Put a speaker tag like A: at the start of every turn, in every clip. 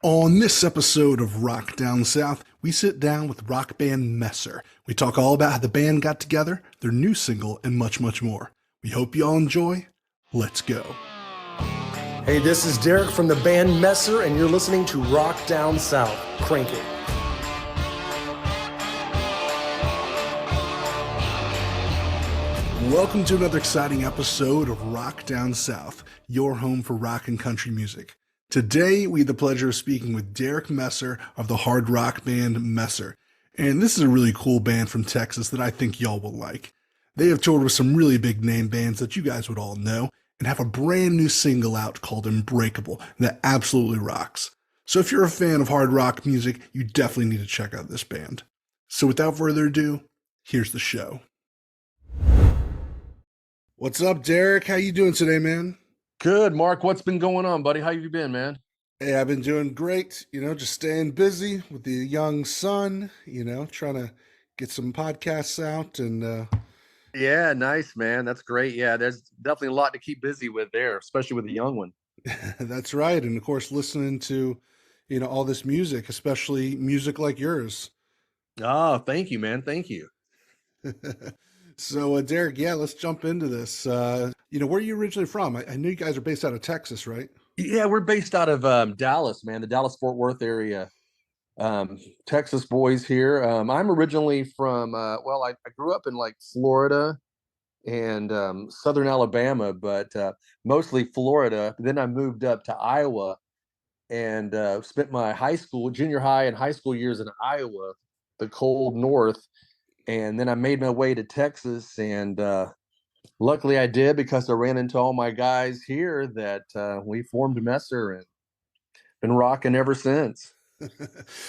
A: On this episode of Rock Down South, we sit down with rock band Messer. We talk all about how the band got together, their new single, and much, much more. We hope you all enjoy. Let's go.
B: Hey, this is Derek from the band Messer, and you're listening to Rock Down South. Crank it.
A: Welcome to another exciting episode of Rock Down South, your home for rock and country music. Today, we have the pleasure of speaking with Dereak Messer of the hard rock band Messer. And this is a really cool band from Texas that I think y'all will like. They have toured with some really big name bands that you guys would all know and have a brand new single out called Unbreakable that absolutely rocks. So if you're a fan of hard rock music, you definitely need to check out this band. So without further ado, here's the show. What's up, Dereak? How you doing today, man?
C: Good, Mark. What's been going on, buddy? How you been, man?
A: Hey, I've been doing great, just staying busy with the young son, trying to get some podcasts out and
C: Yeah, nice, man. That's great. Yeah, there's definitely a lot to keep busy with there, especially with the young one.
A: that's right. And of course, listening to, all this music, especially music like yours.
C: Oh, thank you, man. Thank you.
A: So, Dereak, yeah, let's jump into this. Where are you originally from? I know you guys are based out of Texas, right?
C: Yeah, we're based out of Dallas, man, the Dallas-Fort Worth area. Texas boys here. I'm originally from, I grew up in like Florida and Southern Alabama, but mostly Florida. Then I moved up to Iowa and spent my junior high and high school years in Iowa, the cold north. And then I made my way to Texas, and luckily I did because I ran into all my guys here that we formed Messer and been rocking ever since.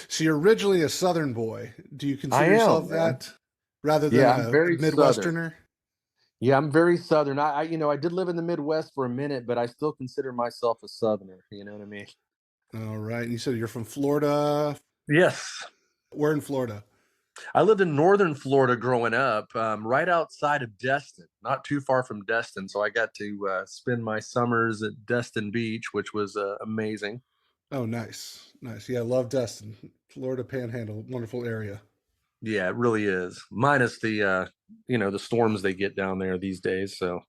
A: So you're originally a Southern boy. Do you
C: I
A: consider
C: am,
A: yourself
C: man.
A: that rather than
C: Yeah, I'm
A: a
C: very Southern.
A: Midwesterner?
C: Yeah, I'm very Southern. I did live in the Midwest for a minute, but I still consider myself a Southerner. You know what I mean?
A: All right. And you said you're from Florida.
C: Yes.
A: Where in Florida?
C: I lived in northern Florida growing up, right outside of Destin, not too far from Destin. So I got to spend my summers at Destin Beach, which was amazing.
A: Oh, nice. Nice. Yeah, I love Destin. Florida Panhandle, wonderful area.
C: Yeah, it really is. Minus the storms they get down there these days. So,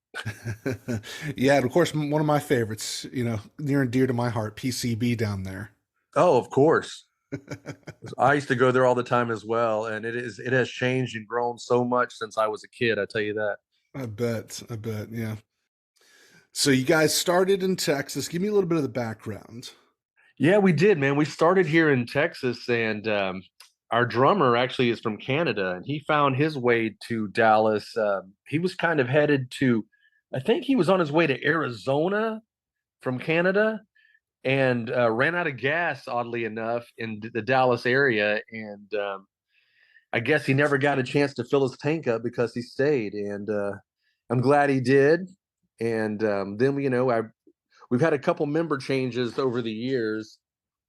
A: Yeah, and of course, one of my favorites, near and dear to my heart, PCB down there.
C: oh, of course. I used to go there all the time as well, and it has changed and grown so much since I was a kid. I tell you that.
A: I bet, yeah. So you guys started in Texas. Give me a little bit of the background.
C: Yeah, we did, man. We started here in Texas, and our drummer actually is from Canada, and he found his way to Dallas. He was kind of headed to, I think he was on his way to Arizona from Canada, and ran out of gas, oddly enough, in the Dallas area. And I guess he never got a chance to fill his tank up because he stayed. And I'm glad he did. And then, we've had a couple member changes over the years,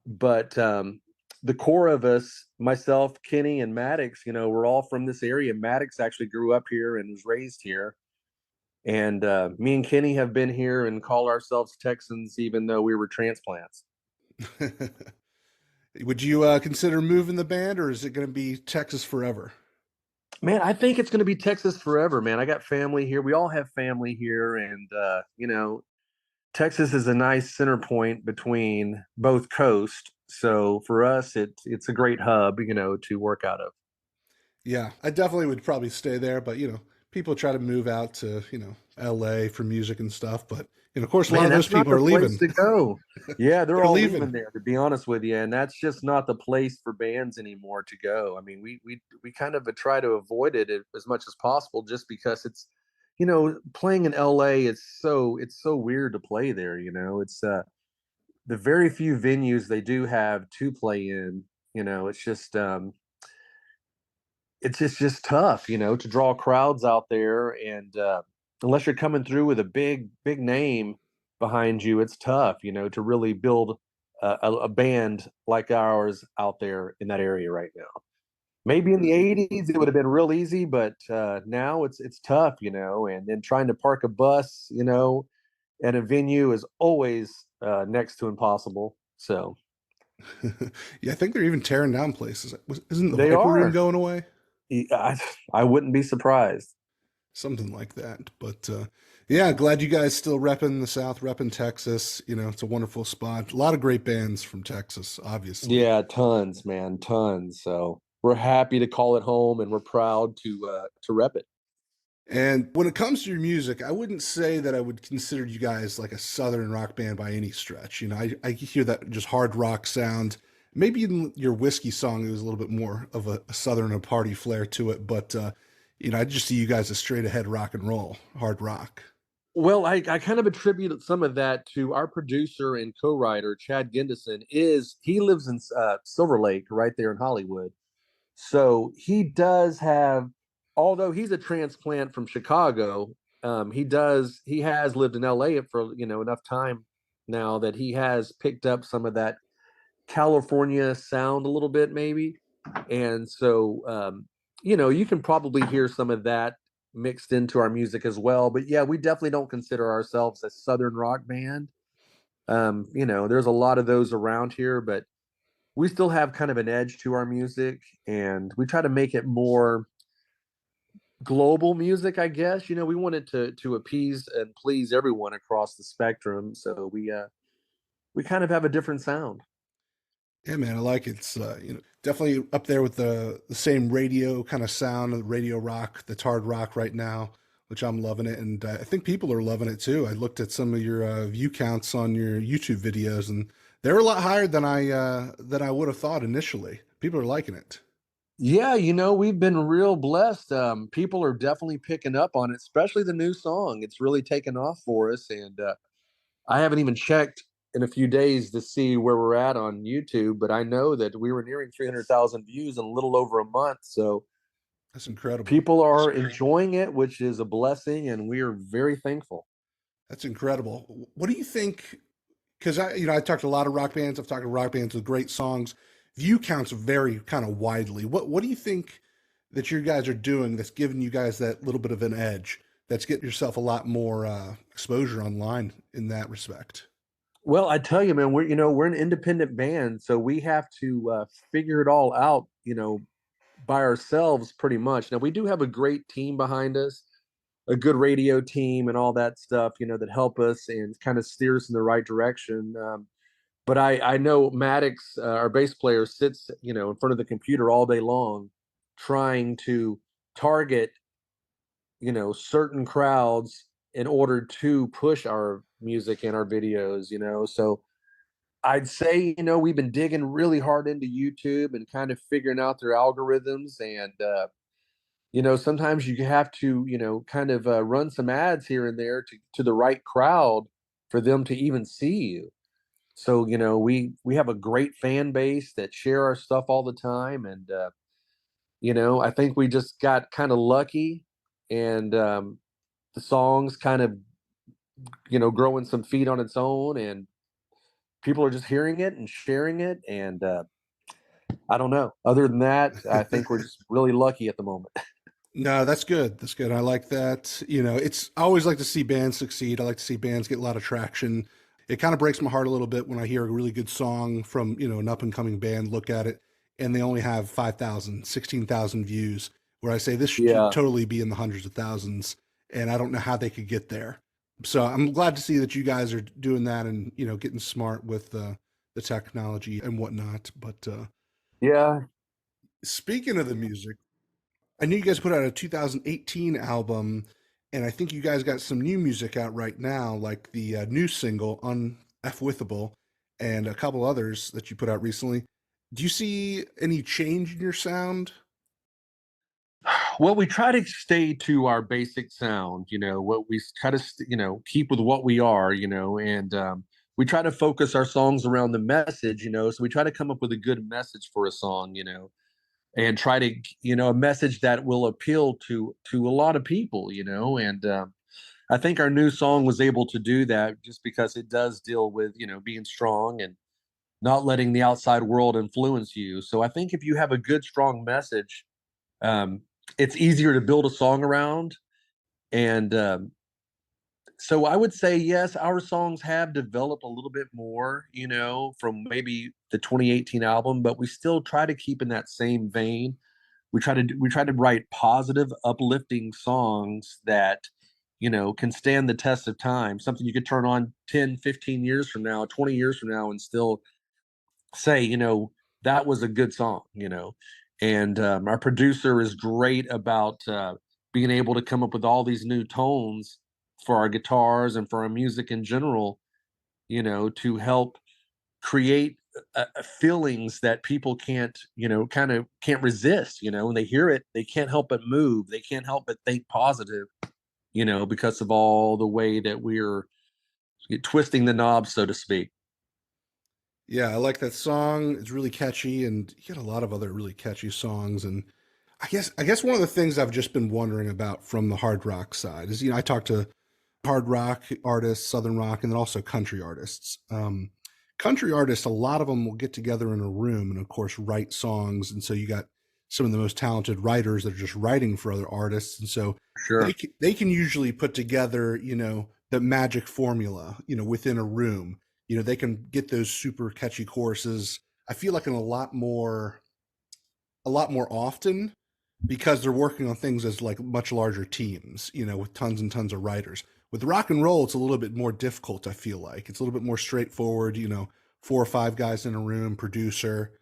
C: but the core of us, myself, Kenny, and Maddox, we're all from this area. Maddox actually grew up here and was raised here. And me and Kenny have been here and call ourselves Texans, even though we were transplants.
A: Would you consider moving the band, or is it going to be Texas forever?
C: Man, I think it's going to be Texas forever, man. I got family here. We all have family here. And, Texas is a nice center point between both coasts. So for us, it's a great hub, to work out of.
A: Yeah, I definitely would probably stay there, but people try to move out to, LA for music and stuff, but of course a lot
C: Man,
A: of those
C: that's not
A: people
C: the
A: are
C: place
A: leaving.
C: to go. Yeah, they're
A: They're
C: all
A: leaving.
C: leaving there, to be honest with you, and that's just not the place for bands anymore to go. I mean, we kind of try to avoid it as much as possible, just because it's, playing in LA is it's so weird to play there. It's the very few venues they do have to play in. It's just tough, to draw crowds out there, and unless you're coming through with a big name behind you, it's tough, to really build a band like ours out there in that area right now. Maybe in the '80s it would have been real easy, but now it's tough, and then trying to park a bus, at a venue is always next to impossible. So
A: Yeah, I think they're even tearing down places. Isn't the
C: They
A: Viper Room
C: are.
A: going away?
C: I wouldn't be surprised.
A: Something like that. But yeah, glad you guys still repping the South, repping Texas. You know, it's a wonderful spot. A lot of great bands from Texas, obviously.
C: Yeah, tons, man, tons. So we're happy to call it home, and we're proud to rep it.
A: And when it comes to your music, I wouldn't say that I would consider you guys like a Southern rock band by any stretch. You know, I hear that just hard rock sound. Maybe in your whiskey song, it was a little bit more of a Southern, a party flair to it. But, you know, I just see you guys as straight ahead rock and roll, hard rock.
C: Well, I kind of attribute some of that to our producer and co-writer Chad Gendison. Is he lives in Silver Lake, right there in Hollywood. So he does have, although he's a transplant from Chicago, he has lived in LA for enough time now that he has picked up some of that California sound a little bit, maybe. And so, you can probably hear some of that mixed into our music as well. But yeah, we definitely don't consider ourselves a Southern rock band. There's a lot of those around here, but we still have kind of an edge to our music, and we try to make it more global music, I guess. We want it to appease and please everyone across the spectrum. So we kind of have a different sound.
A: Yeah, man, I like it. It's you know, definitely up there with the same radio kind of sound, the radio rock, that's hard rock right now, which I'm loving it, and I think people are loving it too. I looked at some of your view counts on your YouTube videos, and they're a lot higher than I would have thought initially. People are liking it.
C: Yeah, we've been real blessed. People are definitely picking up on it, especially the new song. It's really taken off for us, and I haven't even checked in a few days to see where we're at on YouTube, but I know that we were nearing 300,000 views in a little over a month. So
A: That's incredible.
C: people are enjoying it, which is a blessing, and we are very thankful.
A: That's incredible. What do you think? Because I talked to a lot of rock bands. I've talked to rock bands with great songs. View counts vary kind of widely. What do you think that you guys are doing that's giving you guys that little bit of an edge? That's getting yourself a lot more exposure online in that respect.
C: Well, I tell you, man, we're an independent band, so we have to figure it all out, by ourselves pretty much. Now we do have a great team behind us, a good radio team and all that stuff, that help us and kind of steer us in the right direction. But I know Maddox, our bass player, sits, in front of the computer all day long trying to target, certain crowds in order to push our music and our videos, So I'd say, we've been digging really hard into YouTube and kind of figuring out their algorithms. And, sometimes you have to, kind of run some ads here and there to the right crowd for them to even see you. So, we have a great fan base that share our stuff all the time. And, I think we just got kind of lucky, and the songs kind of, growing some feet on its own, and people are just hearing it and sharing it. And I don't know. Other than that, I think we're just really lucky at the moment.
A: No, that's good. That's good. I like that. You know, I always like to see bands succeed. I like to see bands get a lot of traction. It kind of breaks my heart a little bit when I hear a really good song from, an up and coming band, look at it, and they only have 5,000, 16,000 views, where I say this should
C: Yeah.
A: totally be in the hundreds of thousands, and I don't know how they could get there. So I'm glad to see that you guys are doing that and, getting smart with the technology and whatnot. But
C: Yeah.
A: speaking of the music, I knew you guys put out a 2018 album, and I think you guys got some new music out right now, like the new single "Unwithable" and a couple others that you put out recently. Do you see any change in your sound?
C: Well, we try to stay to our basic sound, what we try to, keep with what we are, and we try to focus our songs around the message, so we try to come up with a good message for a song, and try to, a message that will appeal to a lot of people, and I think our new song was able to do that just because it does deal with, being strong and not letting the outside world influence you. So I think if you have a good, strong message, um, it's easier to build a song around. And So I would say yes, our songs have developed a little bit more, from maybe the 2018 album, but we still try to keep in that same vein. We try to write positive, uplifting songs that, can stand the test of time. Something you could turn on 10, 15 years from now, 20 years from now, and still say, that was a good song. And our producer is great about being able to come up with all these new tones for our guitars and for our music in general, to help create feelings that people can't, kind of can't resist. When they hear it, they can't help but move. They can't help but think positive, because of all the way that we're twisting the knob, so to speak.
A: Yeah, I like that song. It's really catchy, and you get a lot of other really catchy songs. And I guess one of the things I've just been wondering about from the hard rock side is, I talk to hard rock artists, southern rock, and then also country artists. Country artists, a lot of them will get together in a room and, of course, write songs. And so you got some of the most talented writers that are just writing for other artists, and so
C: Sure.
A: they can usually put together, the magic formula, within a room. They can get those super catchy choruses. I feel like in a lot more often because they're working on things as like much larger teams, with tons and tons of writers. With rock and roll, it's a little bit more difficult, I feel like. It's a little bit more straightforward, 4 or 5 guys in a room, producer.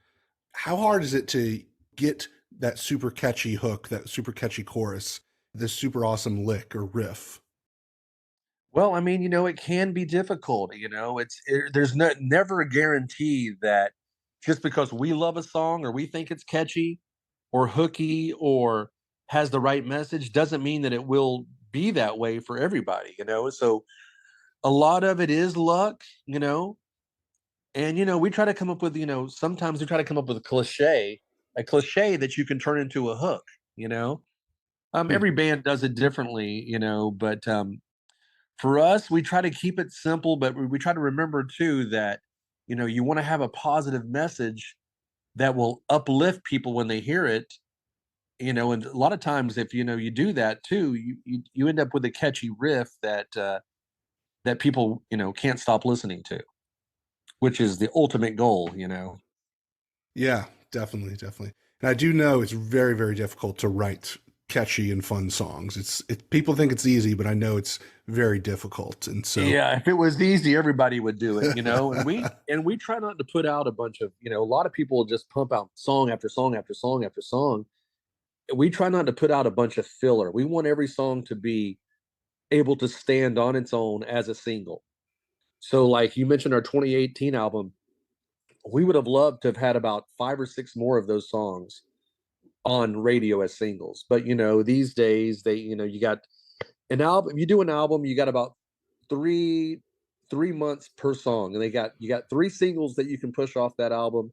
A: How hard is it to get that super catchy hook, that super catchy chorus, this super awesome lick or riff?
C: Well, I mean, it can be difficult. There's never a guarantee that just because we love a song or we think it's catchy or hooky or has the right message doesn't mean that it will be that way for everybody. So a lot of it is luck, and we try to come up with, sometimes we try to come up with a cliche that you can turn into a hook, you know.
A: Hmm.
C: Every band does it differently, but for us, we try to keep it simple, but we try to remember too that, you want to have a positive message that will uplift people when they hear it, and a lot of times if you do that too, you end up with a catchy riff that people, can't stop listening to, which is the ultimate goal.
A: Yeah, definitely, definitely. And I do know it's very, very difficult to write catchy and fun songs. People think it's easy, but I know it's very difficult. And so,
C: Yeah, if it was easy, everybody would do it. And we try not to put out a bunch of, a lot of people just pump out song after song after song after song. We try not to put out a bunch of filler. We want every song to be able to stand on its own as a single. So like you mentioned our 2018 album, we would have loved to have had about 5 or 6 more of those songs on radio as singles. But these days you got an album, you do an album, you got about three months per song, and you got 3 singles that you can push off that album,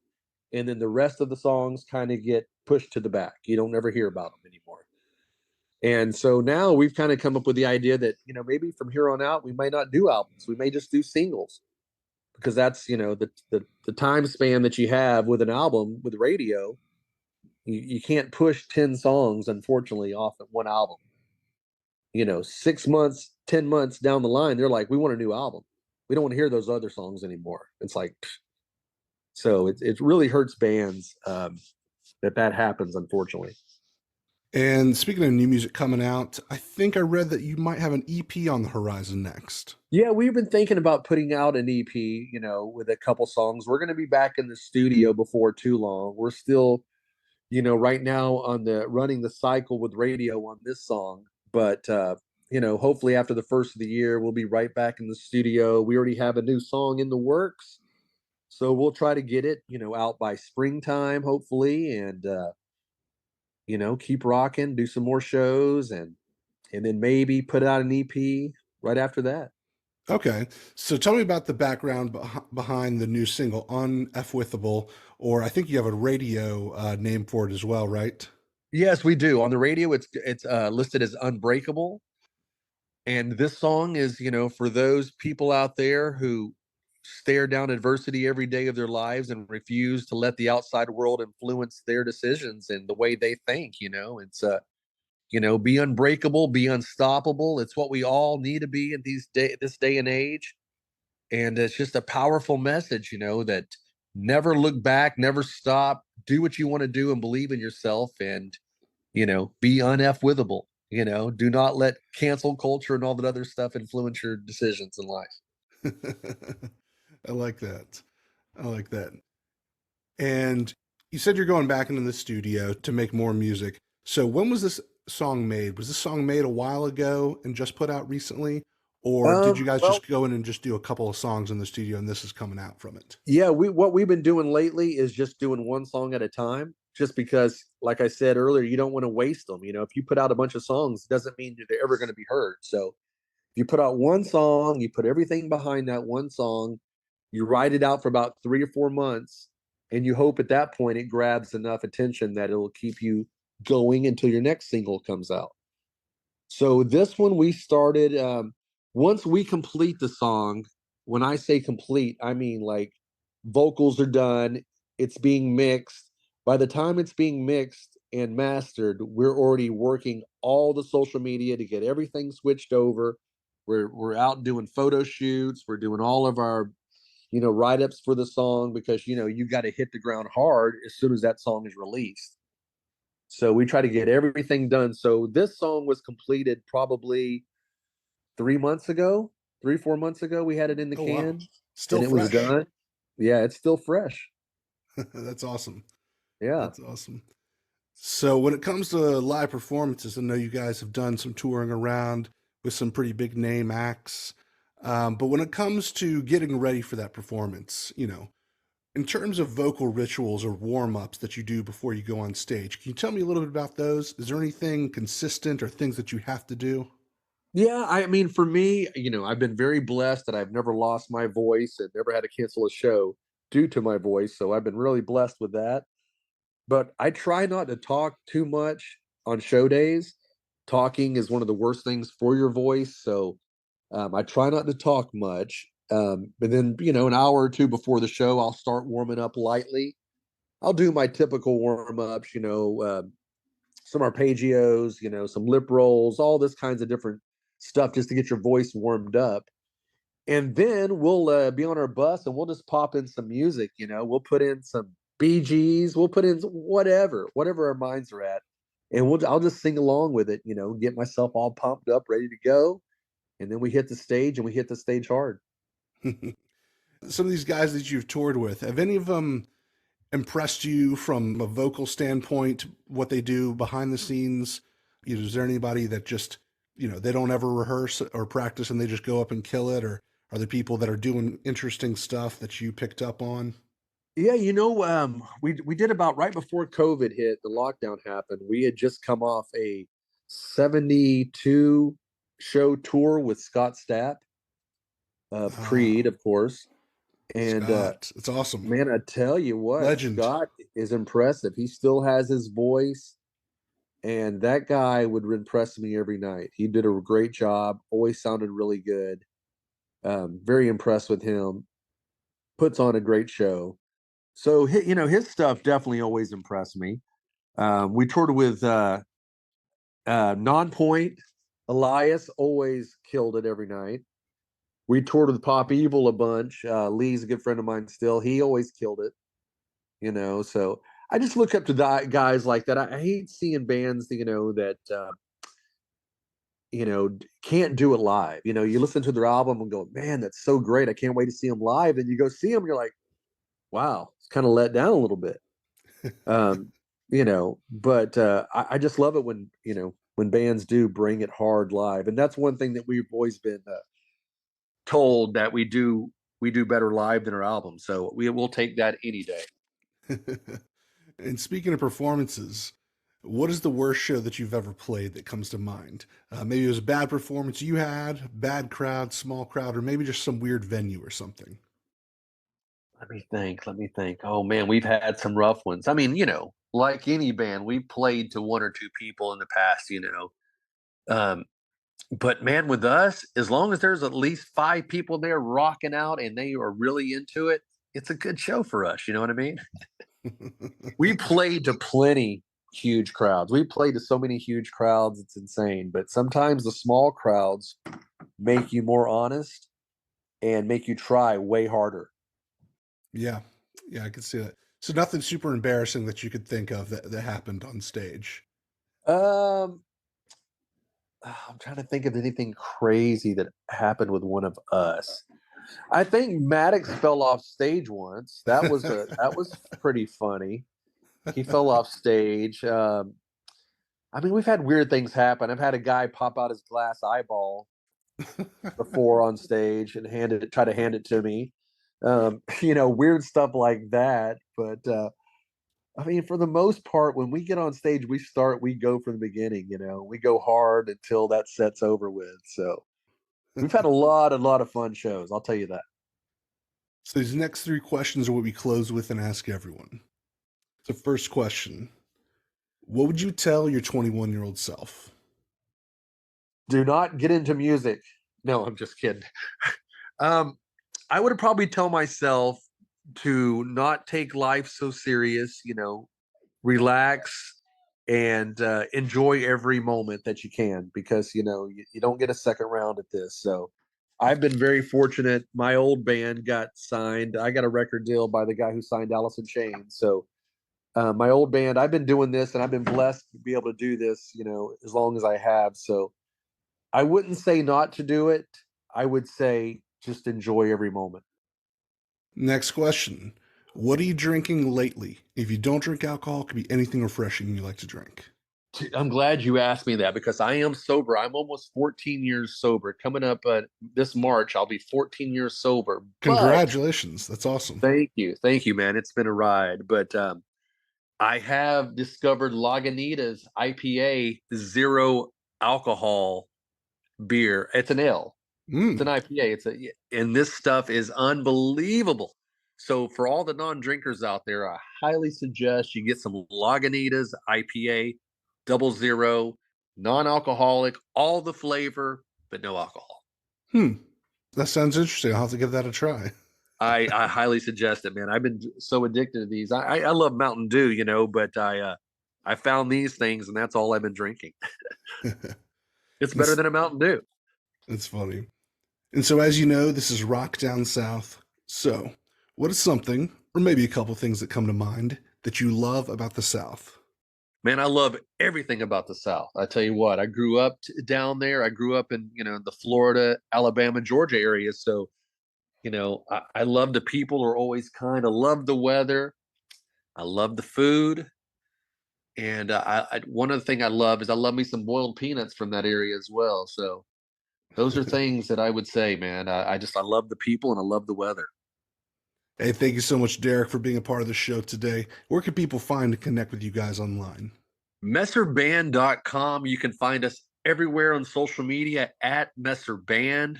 C: and then the rest of the songs kind of get pushed to the back. You don't ever hear about them anymore. And so now we've kind of come up with the idea that, maybe from here on out, we might not do albums. We may just do singles because that's, the time span that you have with an album with radio. You can't push 10 songs, unfortunately, off of one album. 6 months, 10 months down the line, they're like, we want a new album. We don't want to hear those other songs anymore. It's like, so it really hurts bands that happens, unfortunately.
A: and speaking of new music coming out, I think I read that you might have an EP on the horizon next.
C: Yeah, we've been thinking about putting out an EP, with a couple songs. We're going to be back in the studio before too long. We're still, right now on the running the cycle with radio on this song, but hopefully after the first of the year, we'll be right back in the studio. We already have a new song in the works, so we'll try to get it, out by springtime, hopefully, and keep rocking, do some more shows, and then maybe put out an EP right after that.
A: Okay, so tell me about the background behind the new single, "Uneffwithable," or I think you have a radio name for it as well, right?
C: Yes, we do. On the radio, it's listed as Unbreakable. And this song is, for those people out there who stare down adversity every day of their lives and refuse to let the outside world influence their decisions and the way they think. It's be unbreakable, be unstoppable. It's what we all need to be in this day and age. And it's just a powerful message, that never look back, never stop, do what you want to do and believe in yourself, and, be unf-withable. Do not let cancel culture and all that other stuff influence your decisions in life.
A: I like that. I like that. And you said you're going back into the studio to make more music. So when was this song made? Was this song made a while ago and just put out recently? Or did you guys
C: Well,
A: just go in and just do a couple of songs in the studio and this is coming out from it?
C: yeah, what we've been doing lately is just doing one song at a time, just because, like I said earlier, you don't want to waste them. If you put out a bunch of songs, it doesn't mean they're ever going to be heard. So if you put out one song, you put everything behind that one song, you write it out for about 3 or 4 months, and you hope at that point it grabs enough attention that it'll keep you going until your next single comes out. So this one we started, once we complete the song. When I say complete, I mean like vocals are done, it's being mixed. By the time it's being mixed and mastered, we're already working all the social media to get everything switched over. We're out doing photo shoots, we're doing all of our write-ups for the song, because you got to hit the ground hard as soon as that song is released. So we try to get everything done. So this song was completed probably 3 months ago, 4 months ago. We had it in the
A: Oh, wow.
C: can
A: Still
C: and it was
A: fresh.
C: done. Yeah, it's still fresh.
A: That's awesome.
C: Yeah.
A: That's awesome. So when it comes to live performances, I know you guys have done some touring around with some pretty big name acts. But when it comes to getting ready for that performance, in terms of vocal rituals or warm-ups that you do before you go on stage, can you tell me a little bit about those? Is there anything consistent or things that you have to do?
C: Yeah, I mean, for me, I've been very blessed that I've never lost my voice and never had to cancel a show due to my voice. So I've been really blessed with that. But I try not to talk too much on show days. Talking is one of the worst things for your voice. So I try not to talk much. But then, an hour or two before the show, I'll start warming up lightly. I'll do my typical warm ups, some arpeggios, some lip rolls, all this kinds of different stuff just to get your voice warmed up. And then we'll be on our bus and we'll just pop in some music. We'll put in some Bee Gees, we'll put in whatever our minds are at, and I'll just sing along with it. Get myself all pumped up, ready to go, and then we hit the stage and we hit the stage hard.
A: Some of these guys that you've toured with, have any of them impressed you from a vocal standpoint, what they do behind the scenes? Is there anybody that just, they don't ever rehearse or practice and they just go up and kill it? Or are there people that are doing interesting stuff that you picked up on?
C: Yeah, we did about right before COVID hit, the lockdown happened. We had just come off a 72 show tour with Scott Stapp of
A: Ah,
C: Creed, of course. And
A: Scott, it's awesome.
C: man, I tell you what,
A: Legend.
C: Scott is impressive. He still has his voice, and that guy would impress me every night. He did a great job, always sounded really good. Very impressed with him. Puts on a great show. So his stuff definitely always impressed me. We toured with Non-Point. Elias always killed it every night. We toured with Pop Evil a bunch. Lee's a good friend of mine still. He always killed it. So I just look up to guys like that. I hate seeing bands that can't do it live. You listen to their album and go, man, that's so great, I can't wait to see them live. And you go see them, you're like, wow, it's kind of let down a little bit. um but I just love it when bands do bring it hard live, and that's one thing that we've always been told, that we do better live than our album, so we will take that any day.
A: And speaking of performances, what is the worst show that you've ever played that comes to mind? Maybe it was a bad performance you had, bad crowd, small crowd, or maybe just some weird venue or something.
C: Let me think. Oh man, we've had some rough ones. I mean, like any band, we've played to one or two people in the past, um but man, with us, as long as there's at least five people there rocking out and they are really into it, it's a good show for us. You know what I mean? We played to plenty huge crowds. We played to so many huge crowds, it's insane. But sometimes the small crowds make you more honest and make you try way harder.
A: Yeah. Yeah, I can see that. So nothing super embarrassing that you could think of that happened on stage.
C: Um, I'm trying to think of anything crazy that happened with one of us. I think Maddox fell off stage once. That was pretty funny. He fell off stage. I mean, we've had weird things happen. I've had a guy pop out his glass eyeball before on stage and try to hand it to me. Weird stuff like that. But I mean, for the most part, when we get on stage, we go from the beginning. We go hard until that set's over with. So we've had a lot of fun shows. I'll tell you that.
A: So these next three questions are what we close with and ask everyone. So first question, what would you tell your 21-year-old self?
C: Do not get into music. No, I'm just kidding. um, I would probably tell myself to not take life so serious, relax and enjoy every moment that you can, because you don't get a second round at this. So I've been very fortunate. My old band got signed. I got a record deal by the guy who signed Alice in Chains. So my old band, I've been doing this and I've been blessed to be able to do this, as long as I have. So I wouldn't say not to do it. I would say just enjoy every moment.
A: Next question, what are you drinking lately? If you don't drink alcohol, it could be anything refreshing you like to drink.
C: I'm glad you asked me that, because I am sober. I'm almost 14 years sober. Coming up this March, I'll be 14 years sober. But
A: Congratulations. That's awesome.
C: thank you, man. It's been a ride. But I have discovered Lagunitas IPA, zero alcohol beer. It's an ale. It's an IPA. And this stuff is unbelievable. So for all the non-drinkers out there, I highly suggest you get some Lagunitas IPA, 00, non-alcoholic, all the flavor, but no alcohol.
A: That sounds interesting. I'll have to give that a try.
C: I highly suggest it, man. I've been so addicted to these. I love Mountain Dew, but I found these things and that's all I've been drinking. It's better than a Mountain Dew.
A: It's funny. And so, as you know, this is Rock Down South. So, what is something, or maybe a couple things that come to mind, that you love about the South?
C: Man, I love everything about the South. I tell you what, I grew up down there. I grew up in, the Florida, Alabama, Georgia area. So, I love the people are always kind. I love the weather. I love the food. And one other thing I love is I love me some boiled peanuts from that area as well. So those are things that I would say, man. I love the people and I love the weather.
A: Hey, thank you so much, Derek, for being a part of the show today. Where can people find and connect with you guys online?
C: Messerband.com. You can find us everywhere on social media at Messerband.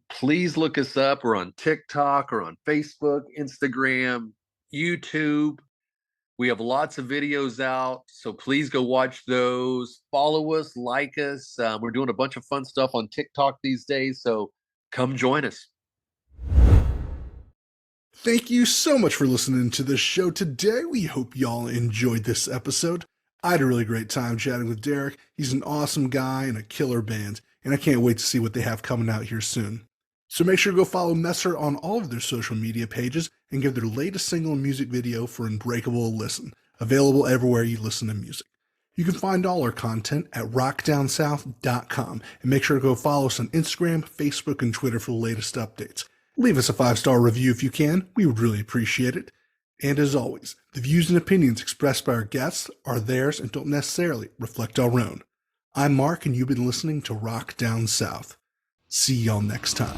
C: Please look us up. We're on TikTok or on Facebook, Instagram, YouTube. We have lots of videos out, so please go watch those. Follow us, like us. We're doing a bunch of fun stuff on TikTok these days, so come join us.
A: Thank you so much for listening to this show today. We hope y'all enjoyed this episode. I had a really great time chatting with Derek. He's an awesome guy and a killer band, and I can't wait to see what they have coming out here soon. So make sure to go follow Messer on all of their social media pages and give their latest single and music video for Unbreakable a listen, available everywhere you listen to music. You can find all our content at rockdownsouth.com, and make sure to go follow us on Instagram, Facebook, and Twitter for the latest updates. Leave us a 5-star review if you can. We would really appreciate it. And as always, the views and opinions expressed by our guests are theirs and don't necessarily reflect our own. I'm Mark, and you've been listening to Rock Down South. See y'all next time.